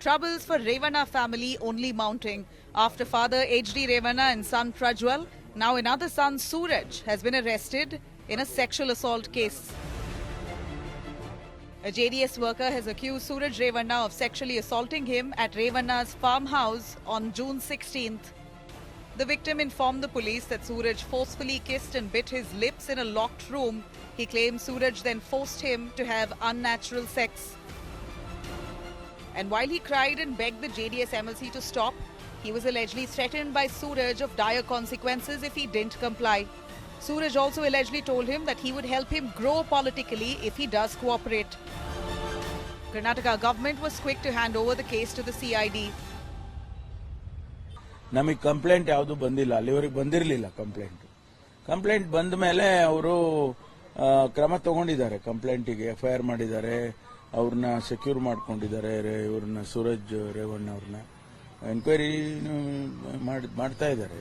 Troubles for Revanna family only mounting after father H.D. Revanna and son Prajwal, now another son Suraj, has been arrested in a sexual assault case. A JDS worker has accused Suraj Revanna of sexually assaulting him at Revanna's farmhouse on June 16th. The victim informed the police that Suraj forcefully kissed and bit his lips in a locked room. He claims Suraj then forced him to have unnatural sex. And while he cried and begged the JDS MLC to stop, he was allegedly threatened by Suraj of dire consequences if he didn't comply. Suraj also allegedly told him that he would help him grow politically if he does cooperate. Karnataka government was quick to hand over the case to the CID. ನಮಗೆ complaint ಯಾವುದು ಬಂದಿಲ್ಲ, ಅಲ್ಲಿವರೆಗೆ ಬಂದಿರಲಿಲ್ಲ complaint ಬಂದ ಮೇಲೆ ಅವರು ಕ್ರಮ ತಗೊಂಡಿದ್ದಾರೆ. ಕಂಪ್ಲೇಂಟಿಗೆ FIR ಮಾಡಿದ್ದಾರೆ, ಅವ್ರನ್ನ ಸೆಕ್ಯೂರ್ ಮಾಡ್ಕೊಂಡಿದ್ದಾರೆ. ಇವ್ರನ್ನ ಸೂರಜ್ ರೇವಣ್ಣ ಅವ್ರನ್ನ ಎನ್ಕ್ವೈರಿ ಮಾಡ್ತಾ ಇದ್ದಾರೆ.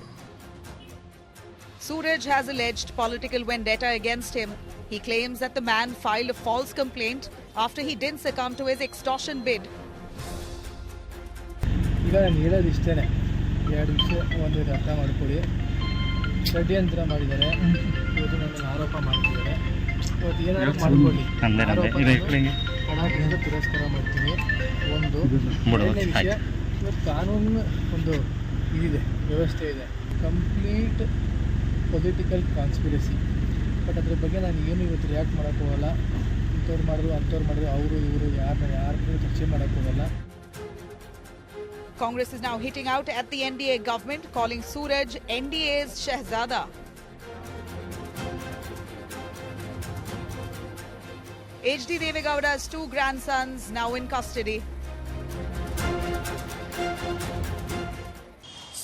Suraj has alleged political vendetta against him. He claims that the man filed a false complaint after he didn't succumb to his extortion bid. ಈಗ ನಾನು ಹೇಳೋದು ಇಷ್ಟೇ, ಎರಡು ವಿಷಯ ಒಂದು ಅರ್ಥ ಮಾಡ್ಕೊಳ್ಳಿ. ಷಡ್ಯಂತ್ರ ಮಾಡಿದ್ದಾರೆ, ಇವತ್ತು ನನ್ನನ್ನು ಆರೋಪ ಮಾಡ್ತಿದ್ದಾರೆ. ಇವತ್ತು ಏನಾದ್ರು ಮಾಡ್ಕೊಳ್ಳಿ, ಕಡಾಖಂಡಿತ ತಿರಸ್ಕಾರ ಮಾಡ್ತೀನಿ. ಒಂದು ಎರಡನೇ ವಿಷಯ, ಇವತ್ತು ಕಾನೂನು ಒಂದು ಇದಿದೆ, ವ್ಯವಸ್ಥೆ ಇದೆ, ಕಂಪ್ಲೀಟ್ ಪೊಲಿಟಿಕಲ್ ಕಾನ್ಸ್ಪಿರಸಿ. ಬಟ್ ಅದ್ರ ಬಗ್ಗೆ ನಾನು ಏನು ಇವತ್ತು ರಿಯಾಕ್ಟ್ ಮಾಡೋಕ್ಕೆ ಹೋಗಲ್ಲ. ಇಂಥವ್ರು ಮಾಡಿದ್ರು ಅಂಥವ್ರು ಮಾಡಿದ್ರು, ಅವರು ಇವರು ಯಾರನ್ನೂ ಚರ್ಚೆ ಮಾಡೋಕ್ಕೆ ಹೋಗಲ್ಲ. Congress is now hitting out at the NDA government, calling Suraj NDA's Shahzada. H.D. Devegowda's two grandsons now in custody.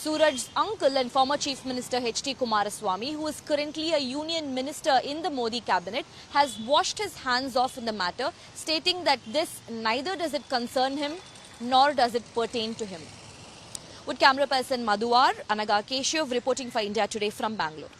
Suraj's uncle and former Chief Minister H.D. Kumaraswamy, who is currently a union minister in the Modi cabinet, has washed his hands off in the matter, stating that this neither does it concern him nor does it pertain to him. With camera person Madhuar, Anaga Keshav reporting for India Today from Bangalore.